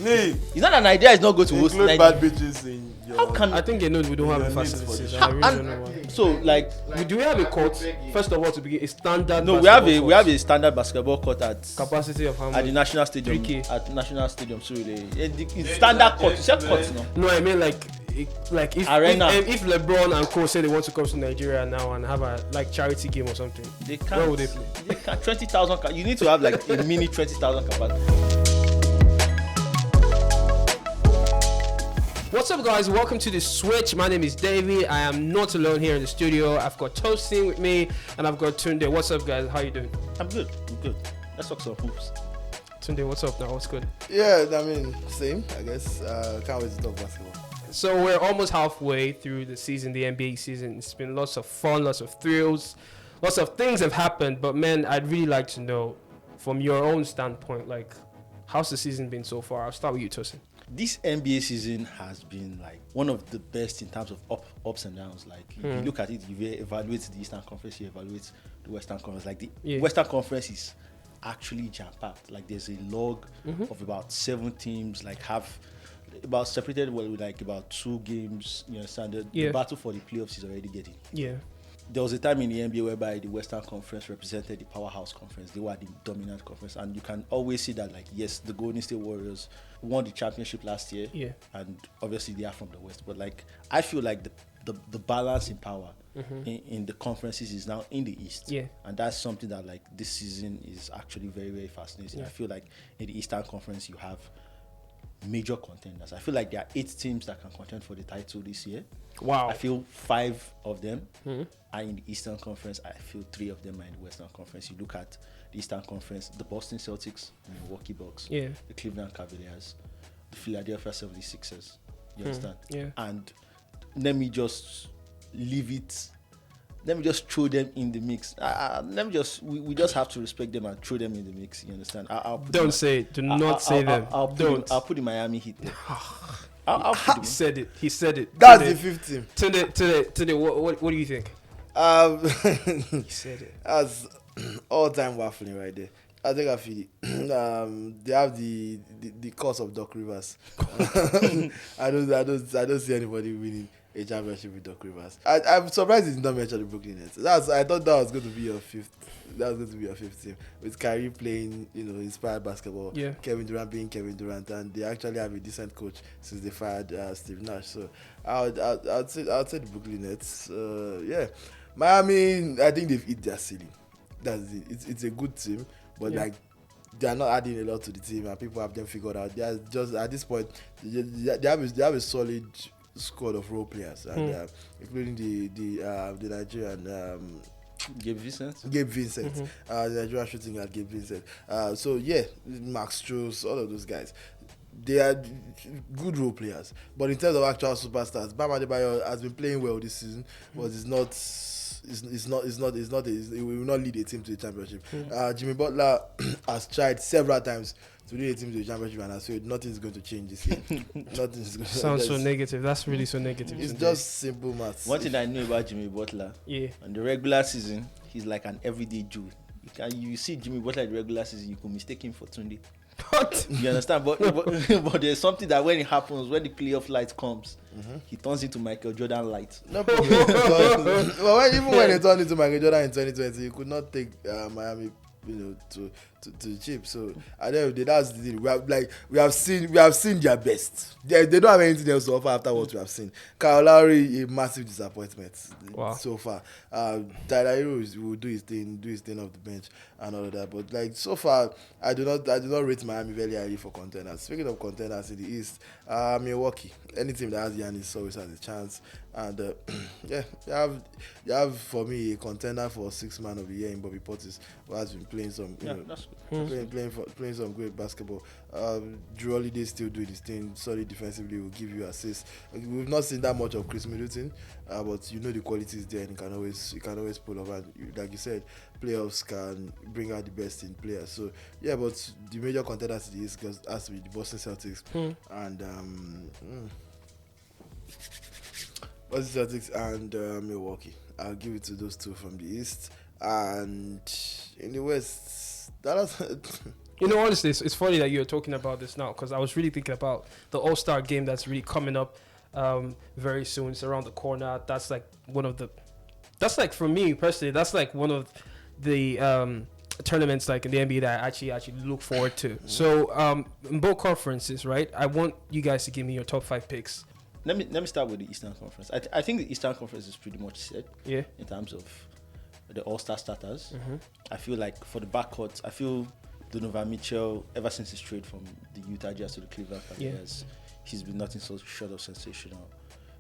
It's not an idea. It's not going to host Include bad bitches in your... How can I think they know we don't have a facilities. I really don't know why. so like Do we have a court? First of all, to begin, a standard. no, we have a standard basketball court at capacity of how at the much? National Stadium. 3K. At National Stadium, so it's standard court. You said court, no? No, I mean like if Arena. if LeBron and Co say they want to come to Nigeria now and have a like charity game or something, They can't. where would they play? They can't. 20,000. You need to have like a mini 20,000 capacity. What's up, guys? Welcome to the Switch. My name is Davey. I am not alone here in the studio. I've got Tosin with me, and I've got Tunde. What's up, guys? How you doing? I'm good. Let's talk some hoops. Tunde, what's up now? What's good? Yeah, I mean, same, I guess. Can't wait to talk basketball. So we're almost halfway through the season, the NBA season. It's been lots of fun, lots of thrills, lots of things have happened. But man, I'd really like to know, from your own standpoint, like, how's the season been so far? I'll start with you, Tosin. This NBA season has been like one of the best in terms of ups and downs. Like if you look at it, you evaluate the Eastern Conference, you evaluate the Western Conference. Like the Western Conference is actually jam-packed. Like there's a log of about 7 teams, like about separated with like about 2 games. You understand? The battle for the playoffs is already getting. Yeah. There was a time in the NBA whereby the Western Conference represented the powerhouse conference. They were the dominant conference. And you can always see that, like, yes, the Golden State Warriors won the championship last year. Yeah. And obviously they are from the West. But, like, I feel like the balance in power in the conferences is now in the East. Yeah. And that's something that, like, this season is actually very, very fascinating. Yeah. I feel like in the Eastern Conference you have major contenders. I feel like there are 8 teams that can contend for the title this year. Wow. I feel 5 of them are in the Eastern Conference. I feel 3 of them are in the Western Conference. You look at the Eastern Conference, the Boston Celtics, the Milwaukee Bucks, the Cleveland Cavaliers, the Philadelphia 76ers. You understand? Yeah. And let me just leave it. Let me just throw them in the mix. We just have to respect them and throw them in the mix. You understand? Don't say it. Do not say them. I'll put the Miami Heat there. He said it. He said it. That's the 5th team. Today, what do you think? He said it. That's all-time waffling right there. I think I feel it. They have the cost of Doc Rivers. I don't see anybody winning a championship with Doc Rivers. I'm surprised he did not mention the Brooklyn Nets. I thought that was going to be your 5th. That was going to be your 5th team with Kyrie playing, inspired basketball. Yeah. Kevin Durant being Kevin Durant, and they actually have a decent coach since they fired Steve Nash. So I'd say the Brooklyn Nets. Yeah, Miami. I think they've hit their ceiling. That's it. It's a good team, but like they are not adding a lot to the team, and people have them figured out. They are just at this point they have a solid squad of role players, and including the Nigerian. Gabe Vincent. The Nigerian shooting guard Gabe Vincent. So yeah, Max Strus, all of those guys, they are good role players. But in terms of actual superstars, Bam Adebayo has been playing well this season, but he will not lead a team to the championship. Jimmy Butler has tried several times to lead a team to the championship, and I said nothing is going to change this year. Nothing is going to Sounds so negative. That's really so negative. It's just simple maths. One thing I know about Jimmy Butler, in the regular season, he's like an everyday Jew. You see Jimmy Butler in the regular season, you could mistake him for Tunde. What? You understand? But there's something that when it happens, when the playoff light comes, he turns into Michael Jordan light. No problem. Even when he turned into Michael Jordan in 2020, he could not take Miami, to the chip. So at the end of the day, that's the thing. We have seen their best. They don't have anything else to offer after what we have seen. Kyle Lowry, a massive disappointment so far. Tyler Hero will do his thing off the bench and all of that. But so far, I do not rate Miami very highly for contenders. Speaking of contenders in the East, Milwaukee. Any team that has Giannis always has a chance. And you have for me a contender for 6th man of the year in Bobby Portis, who has been playing some playing some great basketball. Drew Holiday still doing his thing, solid defensively, will give you assists. We've not seen that much of Chris Middleton, but the quality is there, and you can always pull up. And like you said, playoffs can bring out the best in players. So yeah, but the major contenders to the East has to be the Boston Celtics and Boston Celtics and Milwaukee. I'll give it to those two from the East. And in the West, Dallas You know, honestly, it's funny that you're talking about this now because I was really thinking about the All-Star game that's really coming up very soon. It's around the corner. That's like for me personally, that's like one of the tournaments like in the NBA that I actually look forward to. So in both conferences, right? I want you guys to give me your top 5 picks. Let me start with the Eastern Conference. I think the Eastern Conference is pretty much set. Yeah. In terms of the All-Star starters, I feel like for the backcourt, I feel Donovan Mitchell, ever since his trade from the Utah Jazz to the Cleveland Cavaliers, he's been nothing so short of sensational.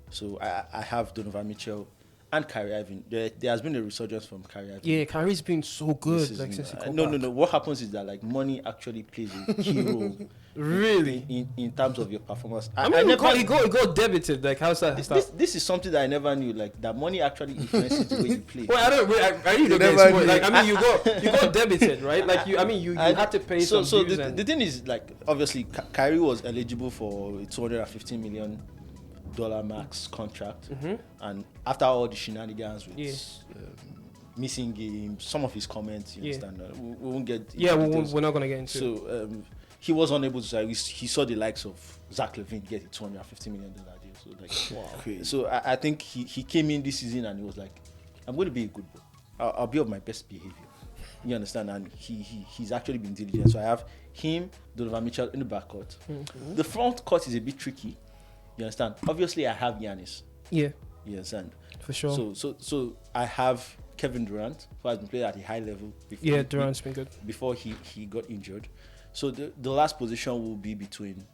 So I have Donovan Mitchell and Kyrie Irving. There has been a resurgence from Kyrie Irving. Yeah, Kyrie's been so good. Like since no. What happens is that like money actually plays a key role. Really? In terms of your performance. I mean, he got debited. Like, how's that? This is something that I never knew. Like that money actually influences the way you play. Well, I don't. Are you never knew. Like, I mean, you got debited, right? Like you had to pay some dues. So the thing is, like, obviously, Kyrie was eligible for a $215 million max contract, and after all the shenanigans with missing games, some of his comments, you understand, we won't get. Yeah, we're not gonna get into. So he was unable to. He saw the likes of Zach LaVine get a $250 million deal. So like, wow. Crazy. So I think he came in this season and he was like, I'm going to be a good boy. I'll be of my best behavior. You understand? And he's actually been diligent. So I have him, Donovan Mitchell in the backcourt. The front court is a bit tricky. You understand? Obviously, I have Giannis. Yeah. You understand? For sure. So I have Kevin Durant, who has been playing at a high level. Durant's been good. Before he got injured. So the last position will be between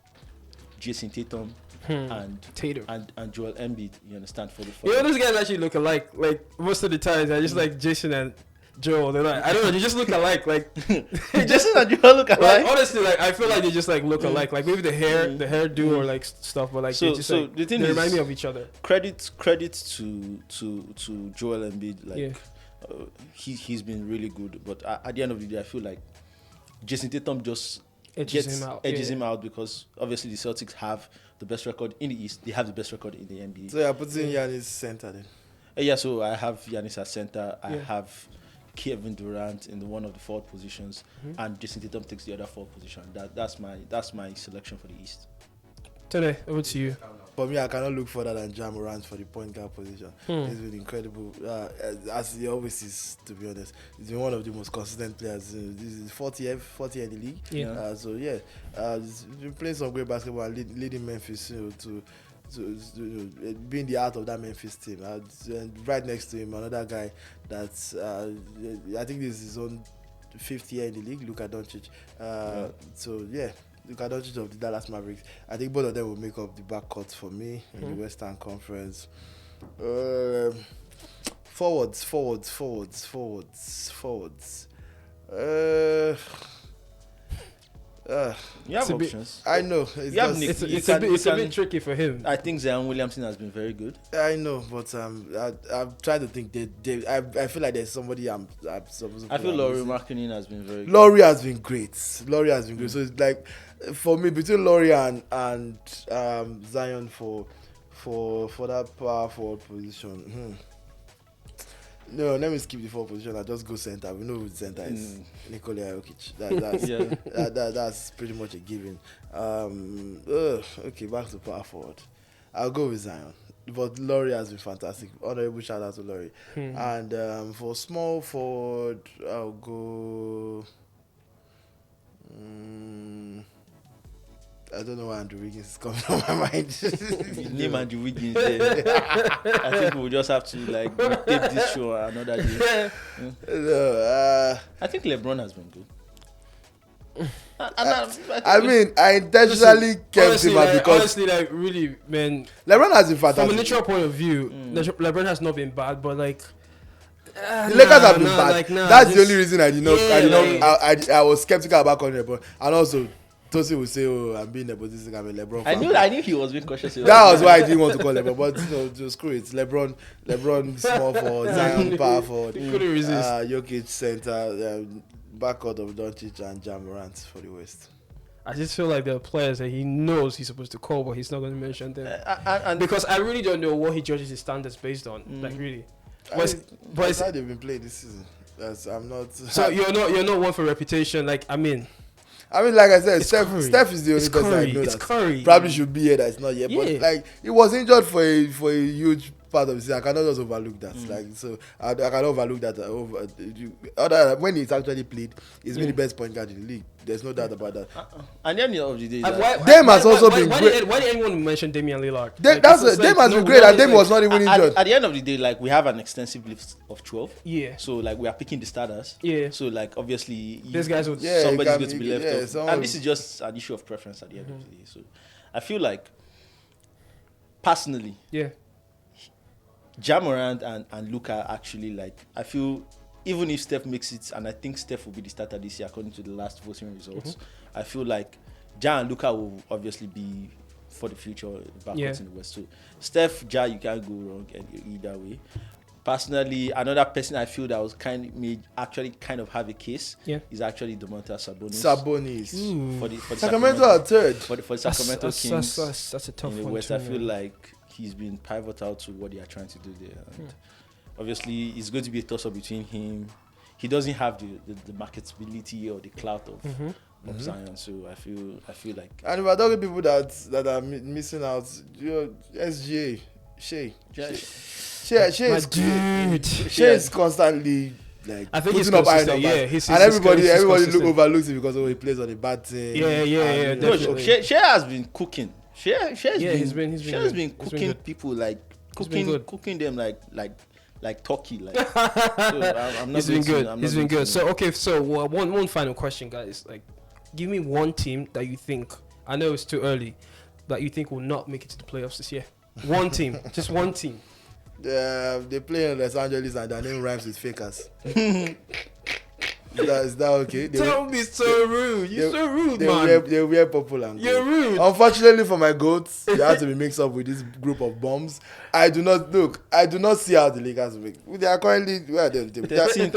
Jason Tatum and Joel Embiid. You understand? For the those guys actually look alike. Like most of the times, I just like Jason and Joel. They're like, I don't know, they just look alike. Like Jason and Joel look alike. Like, honestly, like I feel like they just like look alike. Like maybe the hairdo or like stuff, but like they remind me of each other. Credit to Joel Embiid. Like he's been really good, but at the end of the day, I feel like Jason Tatum just edges him out because obviously the Celtics have the best record in the East. They have the best record in the NBA. So you're putting Giannis center then? So I have Giannis at center. I have Kevin Durant in one of the forward positions, and Jason Tatum takes the other forward position. That's my selection for the East. Tunde, over to you. For me, I cannot look further than Ja Morant for the point guard position. He's been incredible, as he always is, to be honest. He's been one of the most consistent players. This is 40 in the league. He's been playing some great basketball and leading Memphis to being the heart of that Memphis team. And right next to him, another guy that's, I think this is his own 5th year in the league, Luka Doncic. Luka Doncic of the Dallas Mavericks. I think both of them will make up the backcourt for me in the Western Conference. Forwards. You have options. I know. It's a bit tricky for him. I think Zion Williamson has been very good. I know, but I'm trying to think. I feel like there's somebody I'm supposed to. I feel Lauri Markkanen has been very good. Lauri has been great. So it's like, for me, between Lauri and Zion for that power forward position. No, let me skip the forward position. I'll just go center. We know who the center is. Nikola Jokic. That's pretty much a given. Okay, back to power forward. I'll go with Zion. But Lauri has been fantastic. Honorable shout out to Lauri. And for small forward, I'll go. I don't know why Andrew Wiggins is coming on my mind. You name Andrew Wiggins there. I think we'll just have to like tape this show another day. I think LeBron has been good. I intentionally kept him because honestly, like really, man. LeBron has been fantastic. From a neutral point of view, LeBron has not been bad, but like the Lakers have been bad. That's the only reason I was skeptical about calling LeBron, and also Tosin will say, "Oh, I'm being nepotistic. I'm a LeBron fan." I knew he was being cautious. That was why I didn't want to call LeBron, but just screw it. LeBron small forward, Zion power forward, couldn't resist. Jokic center, backcourt of Doncic and Ja Morant for the West. I just feel like there are players that he knows he's supposed to call, but he's not going to mention them. And because I really don't know what he judges his standards based on. Like really, but how they've been playing this season. I'm not. So you're not one for reputation. Like I mean. I mean, like I said, Steph is the only person I know that probably should be here that's not here. Yeah. But like, he was injured for a huge part of the season. I cannot just overlook that. Like, so I cannot overlook that. Other when he's actually played, he's been the best point guard in the league. There's no doubt about that. And then the end of the day, Dame has also been great. Why did anyone mention Damian Lillard? Dame has been great, and Dame was not even injured. At the end of the day, like, we have an extensive list of 12. Yeah. So like, we are picking the starters. Yeah. So like, obviously, these guys would somebody's going to be left off, and this is just an issue of preference at the end of the day. So I feel like, personally, Ja Morant and Luka actually, like, I feel even if Steph makes it, and I think Steph will be the starter this year according to the last voting results, I feel like Ja and Luka will obviously be for the future backwards in the West. So Steph, Ja, you can't go wrong either way. Personally, another person I feel that was kind of have a case is actually Domantas Sabonis. For the Sacramento are third. For the Sacramento Kings. That's a tough in the one West. too, I feel like he's been pivotal to what they are trying to do there. And obviously, it's going to be a toss-up between him. He doesn't have the marketability or the clout of Zion, so I feel like. And if I talking people that are missing out, SGA, Shea is constantly like I think putting up high numbers, and everybody overlooks it because he plays on a bad team. No, Shea has been cooking. Shea has been cooking people, like cooking them like turkey. Like, so I'm not. He's been good. So one final question, guys. Like, give me one team that you think, I know it's too early, that you think will not make it to the playoffs this year. One team, just one team. They play in Los Angeles and their name rhymes with fakers. Is that okay? Don't be so rude. You're so rude, man. They wear purple and gold. You're rude. Unfortunately for my goats, they have to be mixed up with this group of bombs. I do not see how the Lakers make. They are currently, where are they? They're 13th.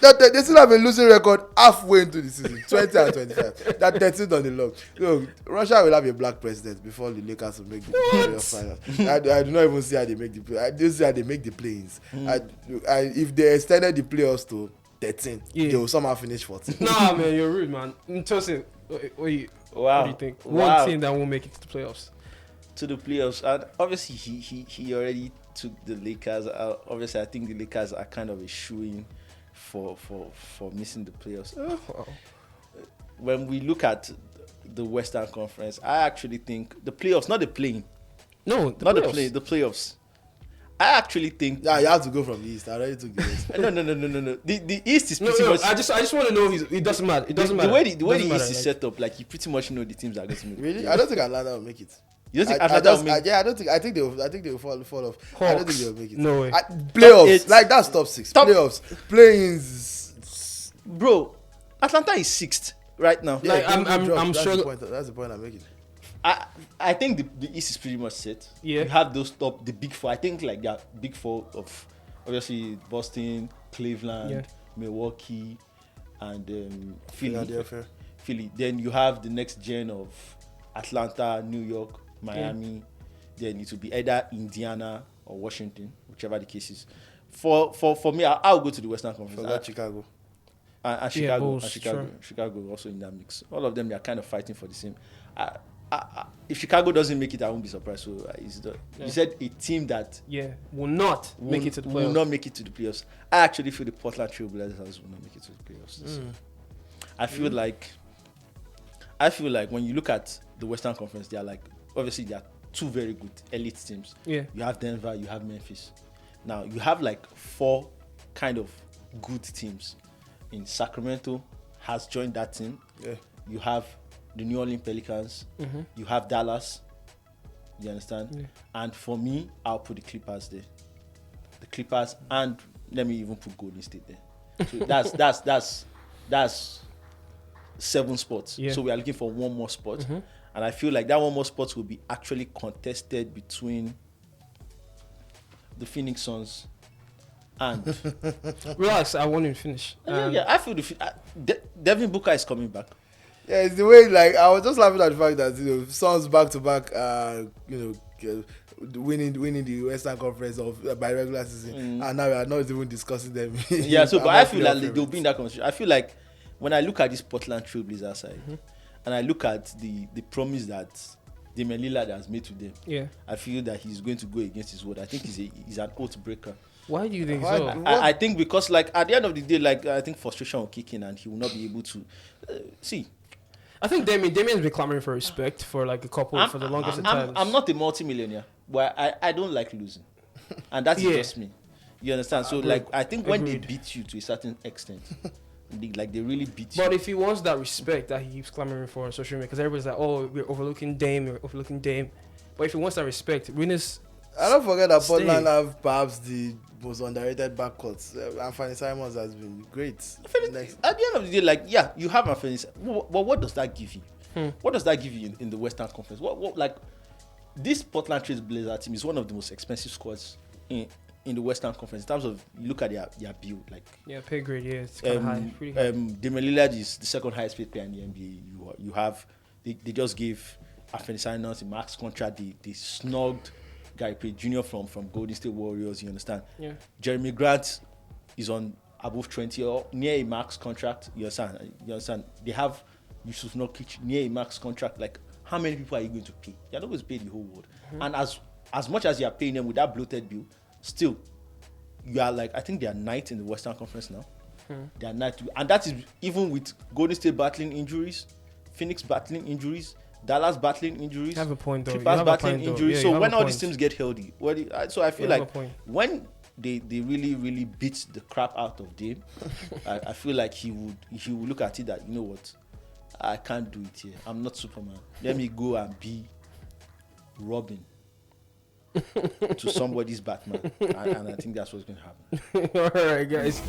They still have a losing record halfway into the season, 20 and 25. That 13th on the log. So Russia will have a black president before the Lakers will make the playoff final. I do not even see how they make the play. I do see how they make the play-ins. If they extended the playoffs to 13, they will somehow finish 14. Nah, man, you're rude, man. Tosin, what do you think? One team that won't make it to the playoffs. To the playoffs, and obviously he already took the Lakers. Obviously, I think the Lakers are kind of a shoo-in for missing the playoffs. Oh, wow. When we look at the Western Conference, I actually think the playoffs, not the play-in. No, the playoffs. I actually think. Yeah, you have to go from the East. I already took the East. No. The East is pretty much. I just want to know. It doesn't matter. It doesn't matter. The way the East is set up, like, you pretty much know the teams that are going to make. Really? I don't think Atlanta will make it. You don't think Atlanta will make it? Yeah, I don't think. I think they will fall off. Hawks. I don't think they will make it. No way. Playoffs, like that's top 6. Playoffs, play-ins. Bro, Atlanta is 6th right now. Yeah, I'm sure. That's the point I'm making. I think the East is pretty much set. Yeah. You have the big four. I think like that big four of obviously Boston, Cleveland, Milwaukee, and Philly. Then you have the next gen of Atlanta, New York, Miami. Then it will be either Indiana or Washington, whichever the case is. For me, I'll go to the Western Conference. Chicago. And Chicago. Bulls, Chicago also in that mix. All of them, they are kind of fighting for the same. If Chicago doesn't make it, I won't be surprised. So you said a team that will not make it to the playoffs. Will not make it to the playoffs. I actually feel the Portland Trail Blazers will not make it to the playoffs. I feel like when you look at the Western Conference, they are like, obviously there are two very good elite teams. Yeah. You have Denver, you have Memphis. Now you have like 4 kind of good teams. In Sacramento has joined that team. Yeah. You have the New Orleans Pelicans. You have Dallas. You understand? Yeah. And for me, I'll put the Clippers there. The Clippers, and let me even put Golden State there. So that's 7 spots. Yeah. So we are looking for one more spot. And I feel like that one more spot will be actually contested between the Phoenix Suns and relax. I want him to finish. I feel Devin Booker is coming back. Yeah, it's the way, like, I was just laughing at the fact that Suns back to back, winning the Western Conference by regular season, and now we are not even discussing them. Yeah, so but I feel like they'll be in that conversation. I feel like when I look at this Portland Trailblazer side, and I look at the promise that Damian Lillard has made to them, I feel that he's going to go against his word. I think he's an oath breaker. Why do you think so? I think because, like, at the end of the day, like, I think frustration will kick in and he will not be able to see. I think Damian's been clamoring for respect for like a couple for the longest time. I'm not a multi-millionaire, but I don't like losing, and that's just me. You understand? So like, I think when they beat you to a certain extent, they really beat you. But if he wants that respect that he keeps clamoring for on social media, because everybody's like, oh, we're overlooking Dame. But if he wants that respect, winners. I don't forget that Portland have perhaps the most underrated backcourts. Anthony Simons has been great. At the end of the day, like, yeah, you have Anthony. But what does that give you? What does that give you in the Western Conference? What like this Portland Trailblazer team is one of the most expensive squads in the Western Conference in terms of, you look at their build, like pay grade, it's kind of high, pretty high. Damian Lillard is the second highest paid player in the NBA. You have they just gave Anthony Simons a max contract. They snugged Gary Payne Jr. from Golden State Warriors. You understand? Yeah. Jeremy Grant is on above 20 or near a max contract. You understand? They have Yusuf Nurkic near a max contract. Like, how many people are you going to pay? You're not going to pay the whole world. And as much as you are paying them with that bloated bill, still, you are like, I think they are ninth in the Western Conference now. They are ninth, and that is even with Golden State battling injuries, Phoenix battling injuries, Dallas battling injuries. You have a point, though. Clippers battling injuries. So when all these teams get healthy, so I feel like when they really, really beat the crap out of Dame, I feel like he would look at it that, you know what, I can't do it here. I'm not Superman. Let me go and be Robin to somebody's Batman, and I think that's what's going to happen. All right, guys.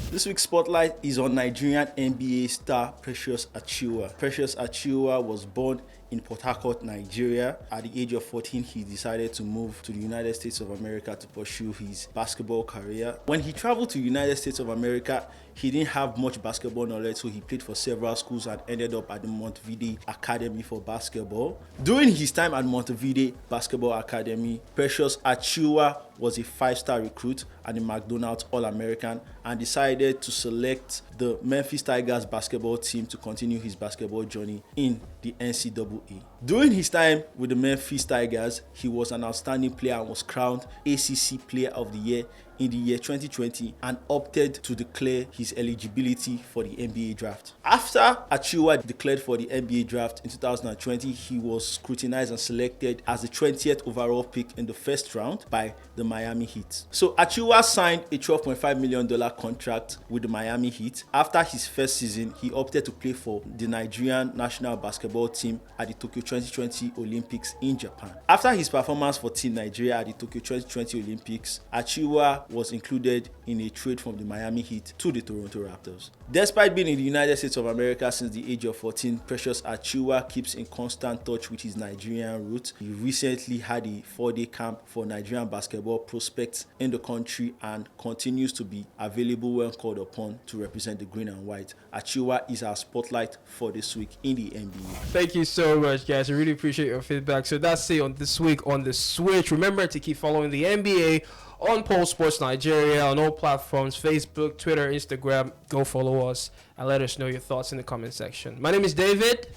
This week's spotlight is on Nigerian NBA star Precious Achiuwa. Precious Achiuwa was born in Port Harcourt, Nigeria. At the age of 14, he decided to move to the United States of America to pursue his basketball career. When he traveled to the United States of America, he didn't have much basketball knowledge, so he played for several schools and ended up at the Montevideo Academy for basketball. During his time at Montevideo Basketball Academy, Precious Achiuwa was a 5-star recruit and a McDonald's All-American, and decided to select the Memphis Tigers basketball team to continue his basketball journey in the NCAA. During his time with the Memphis Tigers, he was an outstanding player and was crowned ACC Player of the Year in the year 2020 and opted to declare his eligibility for the NBA draft. After Achiuwa declared for the NBA draft in 2020, he was scrutinized and selected as the 20th overall pick in the first round by the Miami Heat. So Achiuwa signed a $12.5 million contract with the Miami Heat. After his first season, he opted to play for the Nigerian national basketball team at the Tokyo 2020 Olympics in Japan. After his performance for Team Nigeria at the Tokyo 2020 Olympics, Achiuwa was included in a trade from the Miami Heat to the Toronto Raptors. Despite being in the United States of America since the age of 14, Precious Achiuwa keeps in constant touch with his Nigerian roots. He recently had a 4-day camp for Nigerian basketball prospects in the country and continues to be available when called upon to represent the green and white. Achiuwa is our spotlight for this week in the NBA. Thank you so much, guys. I really appreciate your feedback. So that's it on this week on The Switch. Remember to keep following the NBA on Pulse Sports Nigeria on all platforms, Facebook, Twitter, Instagram. Go follow us and let us know your thoughts in the comment section. My name is David,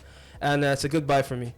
and it's a goodbye from me.